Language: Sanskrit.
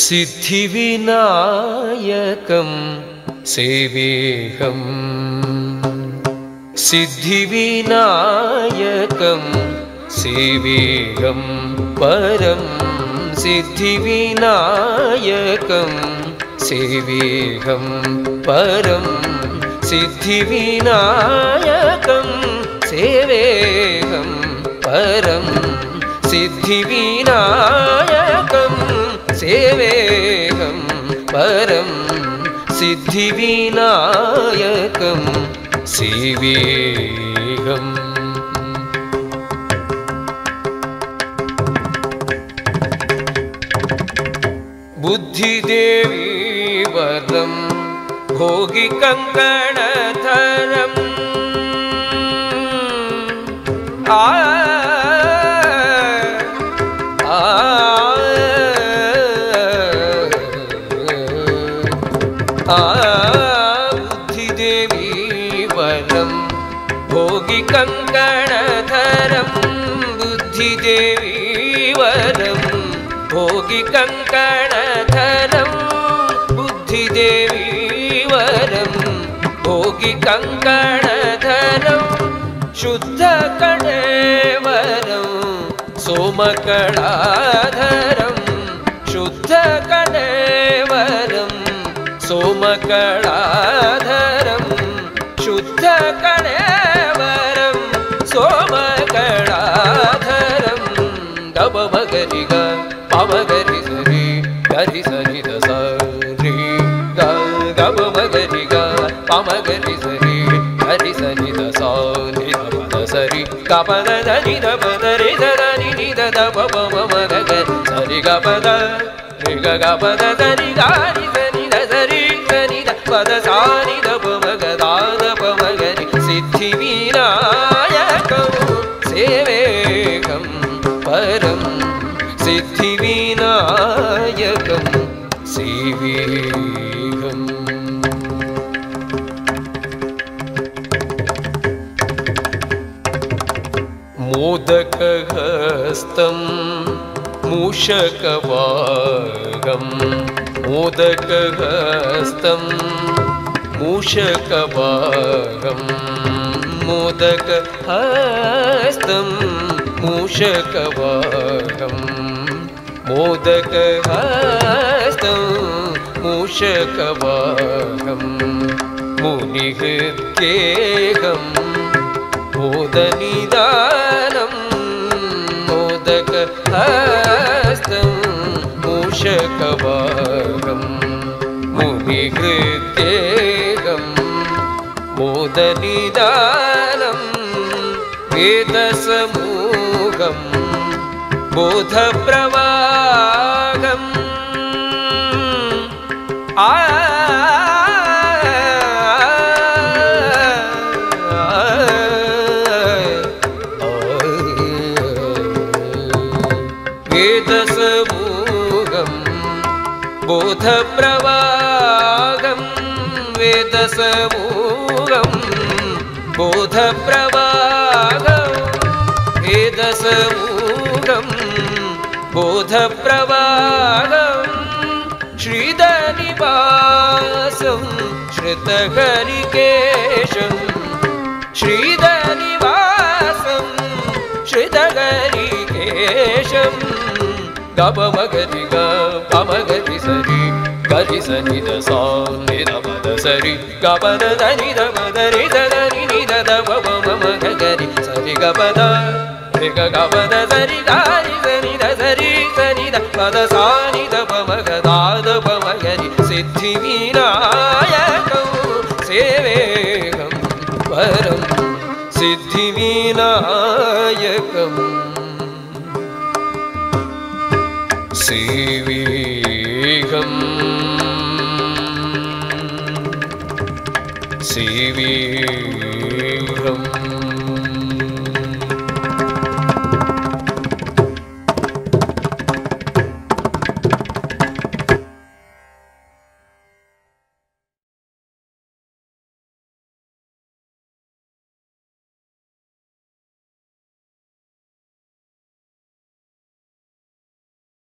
सिद्धिविनायकं सेवेहम् सिद्धिविनायकं सेवेहं परं सिद्धिविनायकं सेवेहं परं सिद्धिविनायकं सेवेहं परं सिद्धिविनायकं सेवेहं परं सिद्धिविनायकं सेवेहम् बुद्धिदेवी वरं भोगिकङ्कणधरम् बुद्धिदेवी वरं भोगिकङ्कणधरं बुद्धिदेवी वरं भोगिकङ्कणधरं बुद्धिदेवी वरं भोगिकङ्कणधरं शुद्धकणेवरं सोमकलाधरं शुद्धकणेवरं सोमकलाधरं शुद्धकणेवरं सोमकलाधरं गबमगरिग पमगरि सरि गरि सरि दस रि गबमगरिग पमगरि सरि गरि सरि दस नि द सरि गपद नि द पद रि द नि नि द पममगग सरि गपद रि गपद रि गारि सनि द सरि सनि द पद सानि द पमगदाद पमगरि सिद्धिविनायकं सेवेहं परं सिद्धिविनायकं सेवेहम् मोदकहस्तं मूषकवाहं मोदकहस्तं मूषकवाहं मोदकहस्तं मूषकवाहं मोदकहस्तं मूषकवाहं मुनिहृद्येहं मोदनिदानं मोदकहस्तं मूषकवाहं मुनिहृद्येहं मोदनिदानं वेदसमूहं बोधप्रवाहम् वेदसमूहं बोधप्रवाहं वेदसमूहं बोधप्रवाहं वेदसमूहं बोधप्रवाहं श्रीधनिवासं श्रुतहरिकेशं श्रीधनिवासं श्रुतहरिकेशं गपमगरि ग पमगरि सरि गरि सनि द सा नि द पद सरि गपद नि द पद रि द नि नि द पमगरि सरि गपद रि गपद सरि गारि सनि द पद सा नि द पमगदाद पमगरि सिद्धिविनायकं सेवेहं परं सिद्धिविनायकम् सीवीहम् सीवीहम्